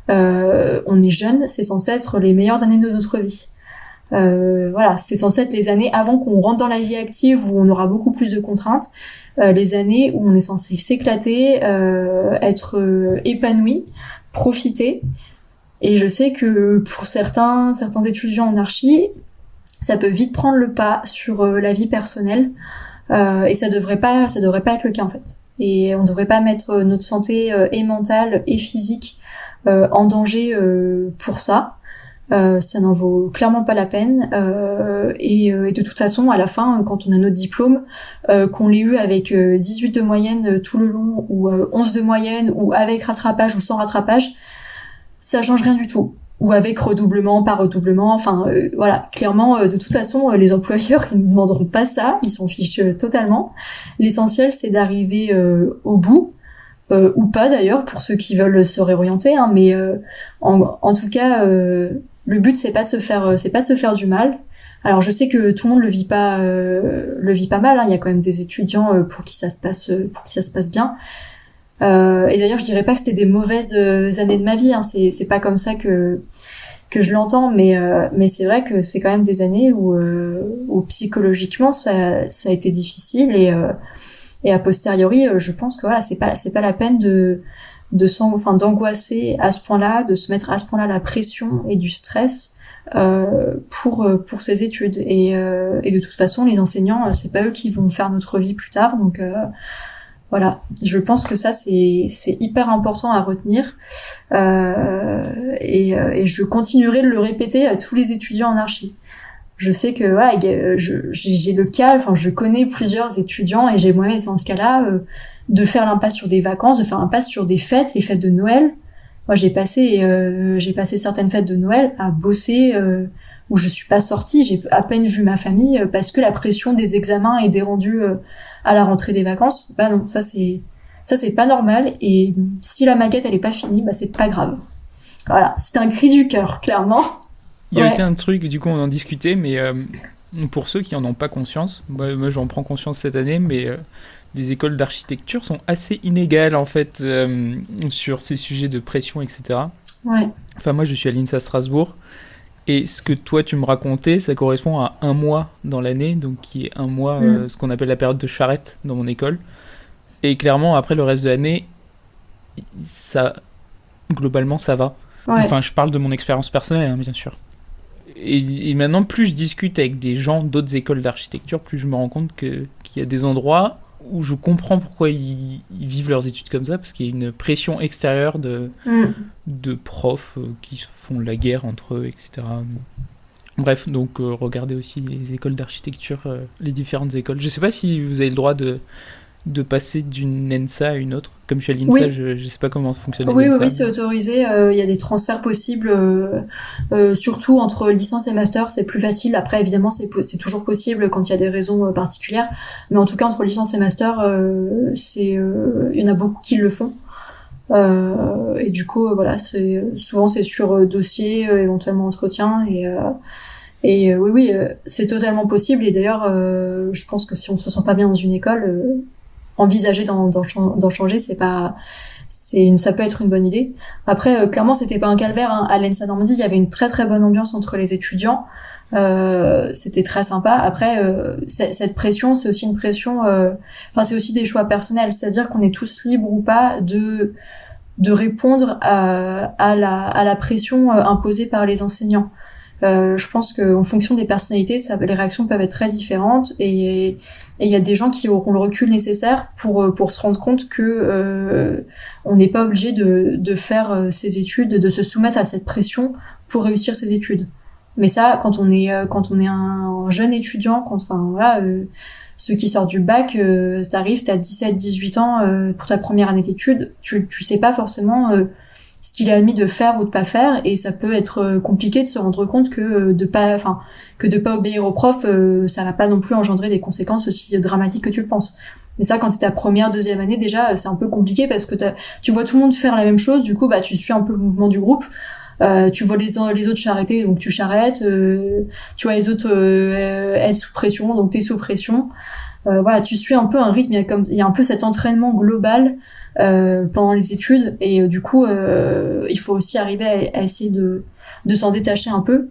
On est jeune, c'est censé être les meilleures années de notre vie. Voilà, c'est censé être les années avant qu'on rentre dans la vie active, où on aura beaucoup plus de contraintes, les années où on est censé s'éclater, être épanoui, profiter. Et je sais que pour certains étudiants en archi, ça peut vite prendre le pas sur la vie personnelle. Et ça devrait pas être le cas en fait. Et on devrait pas mettre notre santé et mentale et physique en danger pour ça. Ça n'en vaut clairement pas la peine. Et de toute façon, à la fin, quand on a notre diplôme, qu'on l'ait eu avec 18 de moyenne tout le long, ou 11 de moyenne, ou avec rattrapage ou sans rattrapage, ça change rien du tout. Ou avec redoublement, pas redoublement, enfin voilà, clairement de toute façon les employeurs ils ne demanderont pas ça, ils s'en fichent totalement. L'essentiel c'est d'arriver au bout, ou pas d'ailleurs pour ceux qui veulent se réorienter, hein, mais en tout cas le but c'est pas de se faire du mal. Alors je sais que tout le monde le vit pas mal, hein, il y a quand même des étudiants pour qui ça se passe bien. Et d'ailleurs, je dirais pas que c'était des mauvaises années de ma vie, hein. C'est pas comme ça que je l'entends, mais c'est vrai que c'est quand même des années où psychologiquement ça a été difficile, et a posteriori, je pense que voilà, c'est pas la peine d'angoisser à ce point-là, de se mettre à ce point-là la pression et du stress pour ces études. Et de toute façon, les enseignants, c'est pas eux qui vont faire notre vie plus tard, donc voilà, je pense que ça c'est hyper important à retenir, et je continuerai de le répéter à tous les étudiants en archi. je sais que voilà, j'ai le cas, enfin je connais plusieurs étudiants et j'aimerais dans ce cas-là de faire l'impasse sur des vacances, de faire l'impasse sur des fêtes, les fêtes de Noël. Moi j'ai passé certaines fêtes de Noël à bosser où je suis pas sortie, j'ai à peine vu ma famille parce que la pression des examens et des rendus à la rentrée des vacances. Bah non, ça c'est pas normal, et si la maquette elle est pas finie, bah c'est pas grave. Voilà, c'est un cri du cœur, clairement. Il y a aussi un truc, du coup on en discutait, mais pour ceux qui en ont pas conscience, moi j'en prends conscience cette année, mais les écoles d'architecture sont assez inégales en fait sur ces sujets de pression, etc. Ouais. Enfin moi je suis à l'INSA Strasbourg, et ce que toi tu me racontais, ça correspond à un mois dans l'année, donc qui est un mois, ce qu'on appelle la période de charrette dans mon école. Et clairement après le reste de l'année, ça, globalement ça va. Ouais. Enfin je parle de mon expérience personnelle, hein, bien sûr. Et maintenant, plus je discute avec des gens d'autres écoles d'architecture, plus je me rends compte qu'il y a des endroits où je comprends pourquoi ils vivent leurs études comme ça, parce qu'il y a une pression extérieure de profs qui se font la guerre entre eux, etc. Bref, donc regardez aussi les écoles d'architecture, les différentes écoles. Je ne sais pas si vous avez le droit de passer d'une ENSA à une autre. Comme je suis à l'INSA, oui. Je sais pas comment fonctionne l'ENSA. Oui, c'est autorisé. Il y a des transferts possibles, surtout entre licence et master, c'est plus facile. Après, évidemment, c'est toujours possible quand il y a des raisons particulières. Mais en tout cas, entre licence et master, il y en a beaucoup qui le font. Et du coup, voilà, souvent c'est sur dossier, éventuellement entretien, et oui, c'est totalement possible. Et d'ailleurs, je pense que si on se sent pas bien dans une école, envisager d'en changer, ça peut être une bonne idée. Après, clairement, c'était pas un calvaire, hein. À l'ENSA Normandie, il y avait une très très bonne ambiance entre les étudiants. C'était très sympa. Après, cette pression, c'est aussi une pression, c'est aussi des choix personnels. C'est-à-dire qu'on est tous libres ou pas de répondre à la pression imposée par les enseignants. Je pense qu'en fonction des personnalités, les réactions peuvent être très différentes, et il y a des gens qui auront le recul nécessaire pour se rendre compte que on n'est pas obligé de faire ses études, de se soumettre à cette pression pour réussir ses études. Mais ça, quand on est un jeune étudiant, ceux qui sortent du bac, t'arrives, t'as 17-18 ans pour ta première année d'études, tu sais pas forcément ce qu'il est admis de faire ou de pas faire, et ça peut être compliqué de se rendre compte que de pas obéir au prof, ça va pas non plus engendrer des conséquences aussi dramatiques que tu le penses. Mais ça, quand c'est ta première, deuxième année, déjà, c'est un peu compliqué parce que tu vois tout le monde faire la même chose, du coup, tu suis un peu le mouvement du groupe. Tu vois les autres charretter, donc tu charrettes. Tu vois les autres être sous pression, donc t'es sous pression. Voilà, tu suis un peu un rythme. Il y a un peu cet entraînement global pendant les études, et du coup, il faut aussi arriver à essayer de s'en détacher un peu.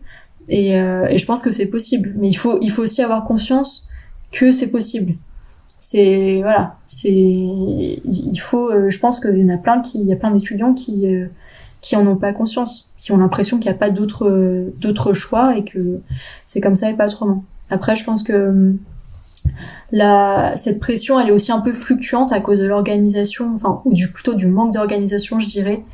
Et je pense que c'est possible, mais il faut aussi avoir conscience que c'est possible. Je pense qu'il y en a plein il y a plein d'étudiants qui en ont pas conscience, qui ont l'impression qu'il n'y a pas d'autres choix, et que c'est comme ça et pas autrement. Après, je pense que cette pression, elle est aussi un peu fluctuante à cause de l'organisation, plutôt du manque d'organisation, je dirais,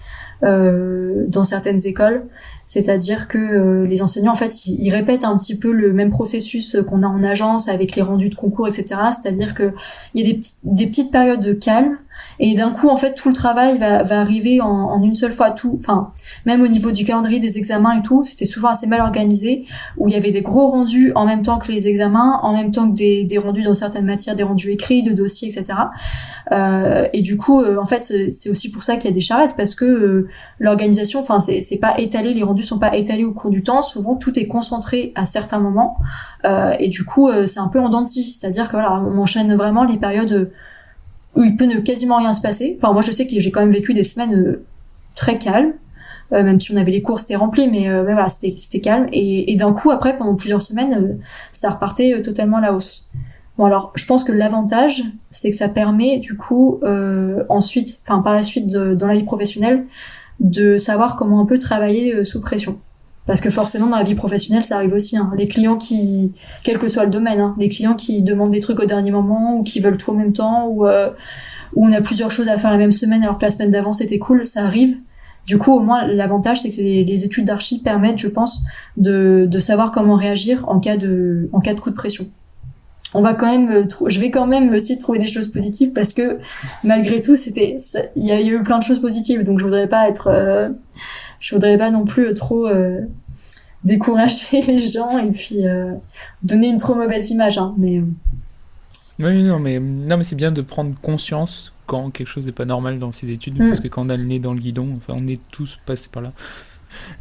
dans certaines écoles. C'est-à-dire que les enseignants, en fait, ils répètent un petit peu le même processus qu'on a en agence avec les rendus de concours, etc. C'est-à-dire que il y a des petites périodes de calme, et d'un coup, en fait, tout le travail va arriver en une seule fois. Même au niveau du calendrier des examens et tout, c'était souvent assez mal organisé, où il y avait des gros rendus en même temps que les examens, en même temps que des rendus dans certaines matières, des rendus écrits, de dossiers, etc. Et du coup, en fait, c'est aussi pour ça qu'il y a des charrettes, parce que l'organisation, c'est pas étalé, les rendus sont pas étalés au cours du temps. Souvent, tout est concentré à certains moments, et du coup, c'est un peu en dents de scie. C'est-à-dire que voilà, on enchaîne vraiment les périodes où il peut quasiment rien se passer. Moi, je sais que j'ai quand même vécu des semaines très calmes, même si on avait les cours, c'était rempli, mais voilà, c'était calme. Et d'un coup, après, pendant plusieurs semaines, ça repartait totalement à la hausse. Bon, alors, je pense que l'avantage, c'est que ça permet, du coup, par la suite, dans la vie professionnelle, de savoir comment un peu travailler sous pression. Parce que forcément, dans la vie professionnelle, ça arrive aussi, hein. Les clients quel que soit le domaine, hein, les clients qui demandent des trucs au dernier moment, ou qui veulent tout en même temps, ou on a plusieurs choses à faire la même semaine alors que la semaine d'avant c'était cool, ça arrive. Du coup, au moins, l'avantage, c'est que les études d'archi permettent, je pense, de savoir comment réagir en cas de coup de pression. Je vais quand même essayer de trouver des choses positives parce que malgré tout, il y a eu plein de choses positives, donc je voudrais pas non plus trop décourager les gens et puis donner une trop mauvaise image, hein, mais Oui, non, mais c'est bien de prendre conscience quand quelque chose n'est pas normal dans ses études, parce que quand on a le nez dans le guidon, enfin, on est tous passés par là.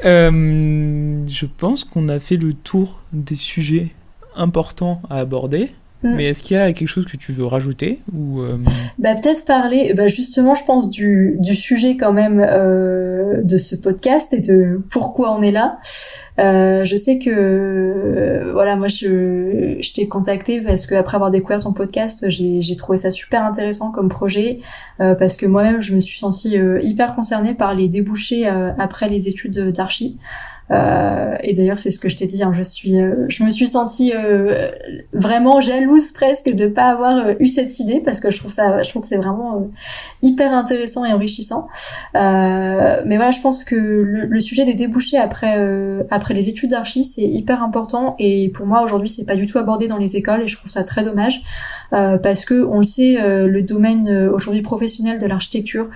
Je pense qu'on a fait le tour des sujets importants à aborder. Mais est-ce qu'il y a quelque chose que tu veux rajouter ou peut-être parler, justement, je pense du sujet quand même de ce podcast et de pourquoi on est là. Je sais que voilà, moi je t'ai contacté parce que après avoir découvert ton podcast, j'ai trouvé ça super intéressant comme projet parce que moi-même je me suis sentie hyper concernée par les débouchés après les études d'archi. Et d'ailleurs c'est ce que je t'ai dit, hein, je me suis sentie vraiment jalouse presque de pas avoir eu cette idée parce que je trouve que c'est vraiment hyper intéressant et enrichissant. Mais voilà, je pense que le sujet des débouchés après les études d'archi, c'est hyper important et pour moi aujourd'hui c'est pas du tout abordé dans les écoles et je trouve ça très dommage parce que on le sait, le domaine aujourd'hui professionnel de l'architecture,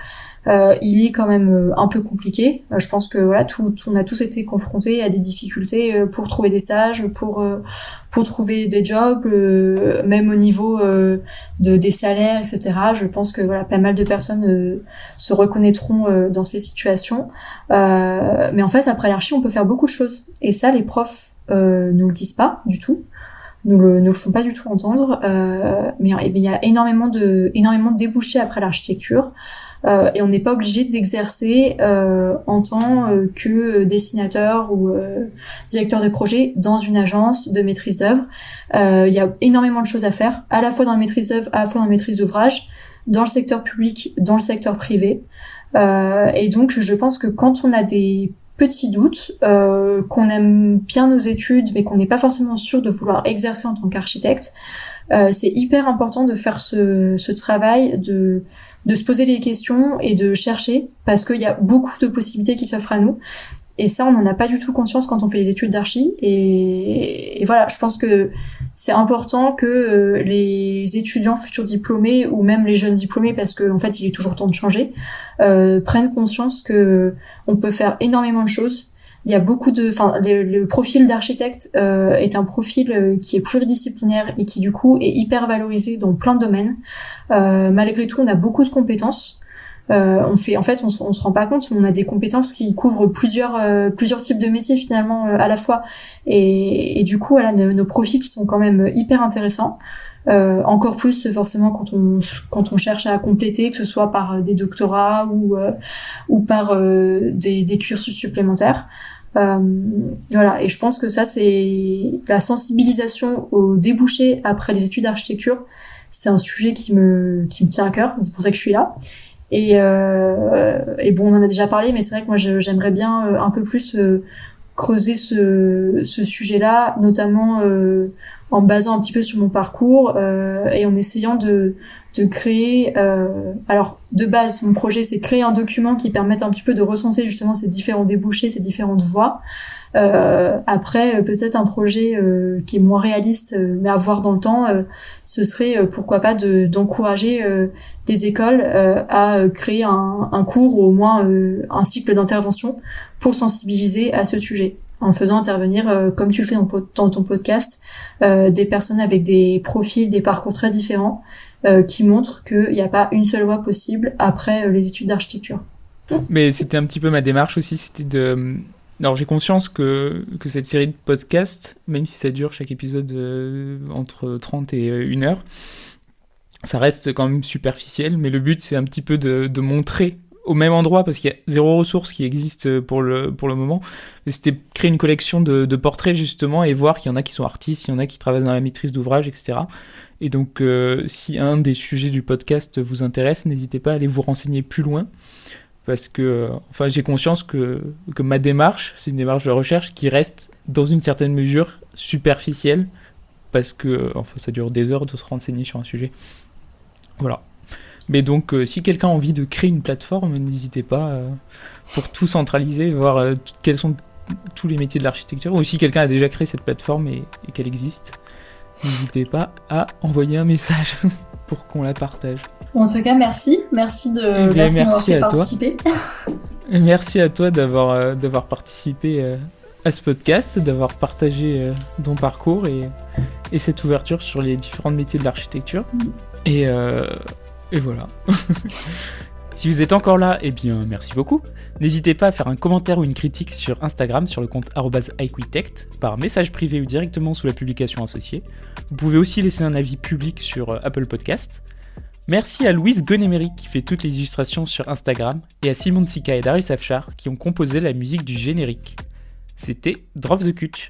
il est quand même un peu compliqué. Je pense que voilà, on a tous été confrontés à des difficultés pour trouver des stages, pour trouver des jobs, même au niveau des salaires, etc. Je pense que voilà, pas mal de personnes se reconnaîtront dans ces situations. Mais en fait, après l'archi, on peut faire beaucoup de choses. Et ça, les profs nous le disent pas du tout. Nous le font pas du tout entendre. Mais il y a énormément de débouchés après l'architecture. Et on n'est pas obligé d'exercer en tant que dessinateur ou directeur de projet dans une agence de maîtrise d'œuvre. Il y a énormément de choses à faire, à la fois dans la maîtrise d'œuvre, à la fois dans la maîtrise d'ouvrage, dans le secteur public, dans le secteur privé. Et donc, je pense que quand on a des petits doutes, qu'on aime bien nos études, mais qu'on n'est pas forcément sûr de vouloir exercer en tant qu'architecte, c'est hyper important de faire ce travail de se poser les questions et de chercher parce qu'il y a beaucoup de possibilités qui s'offrent à nous et ça on n'en a pas du tout conscience quand on fait les études d'archi et voilà, je pense que c'est important que les étudiants futurs diplômés ou même les jeunes diplômés, parce que en fait il est toujours temps de changer, prennent conscience que on peut faire énormément de choses. Il y a le profil d'architecte est un profil qui est pluridisciplinaire et qui du coup est hyper valorisé dans plein de domaines. Malgré tout, on a beaucoup de compétences. On se rend pas compte, mais on a des compétences qui couvrent plusieurs types de métiers finalement à la fois. Et du coup, voilà, nos profils qui sont quand même hyper intéressants. Encore plus forcément quand on cherche à compléter, que ce soit par des doctorats ou par des cursus supplémentaires. Voilà, et je pense que ça c'est la sensibilisation aux débouchés après les études d'architecture, c'est un sujet qui me tient à cœur, c'est pour ça que je suis là. Et bon, on en a déjà parlé, mais c'est vrai que moi j'aimerais bien un peu plus creuser ce sujet-là, notamment en me basant un petit peu sur mon parcours et en essayant de créer. Alors de base, mon projet c'est créer un document qui permette un petit peu de recenser justement ces différents débouchés, ces différentes voies. Après, peut-être un projet qui est moins réaliste, mais à voir dans le temps, ce serait pourquoi pas d'encourager les écoles à créer un cours ou au moins un cycle d'intervention pour sensibiliser à ce sujet, en faisant intervenir, comme tu le fais dans ton podcast, des personnes avec des profils, des parcours très différents, qui montrent qu'il n'y a pas une seule voie possible après les études d'architecture. Mais c'était un petit peu ma démarche aussi, c'était de... Alors j'ai conscience que cette série de podcasts, même si ça dure chaque épisode entre 30 et 1 heure, ça reste quand même superficiel, mais le but c'est un petit peu de montrer au même endroit, parce qu'il y a zéro ressource qui existe pour le moment, mais c'était créer une collection de portraits justement et voir qu'il y en a qui sont artistes, il y en a qui travaillent dans la maîtrise d'ouvrage, etc. Et donc si un des sujets du podcast vous intéresse, n'hésitez pas à aller vous renseigner plus loin, parce que j'ai conscience que ma démarche, c'est une démarche de recherche qui reste dans une certaine mesure superficielle, parce que ça dure des heures de se renseigner sur un sujet. Voilà. Mais donc, si quelqu'un a envie de créer une plateforme, n'hésitez pas pour tout centraliser, voir quels sont tous les métiers de l'architecture, ou si quelqu'un a déjà créé cette plateforme et qu'elle existe, n'hésitez pas à envoyer un message pour qu'on la partage. En tout cas, merci de m'avoir fait participer. Merci à toi d'avoir participé à ce podcast, d'avoir partagé ton parcours et cette ouverture sur les différents métiers de l'architecture. Et voilà. Si vous êtes encore là, eh bien merci beaucoup. N'hésitez pas à faire un commentaire ou une critique sur Instagram sur le compte @iquitect, par message privé ou directement sous la publication associée. Vous pouvez aussi laisser un avis public sur Apple Podcast. Merci à Louise Gonéméric qui fait toutes les illustrations sur Instagram et à Simon Tsika et Darius Afshar qui ont composé la musique du générique. C'était Drop the Kutch.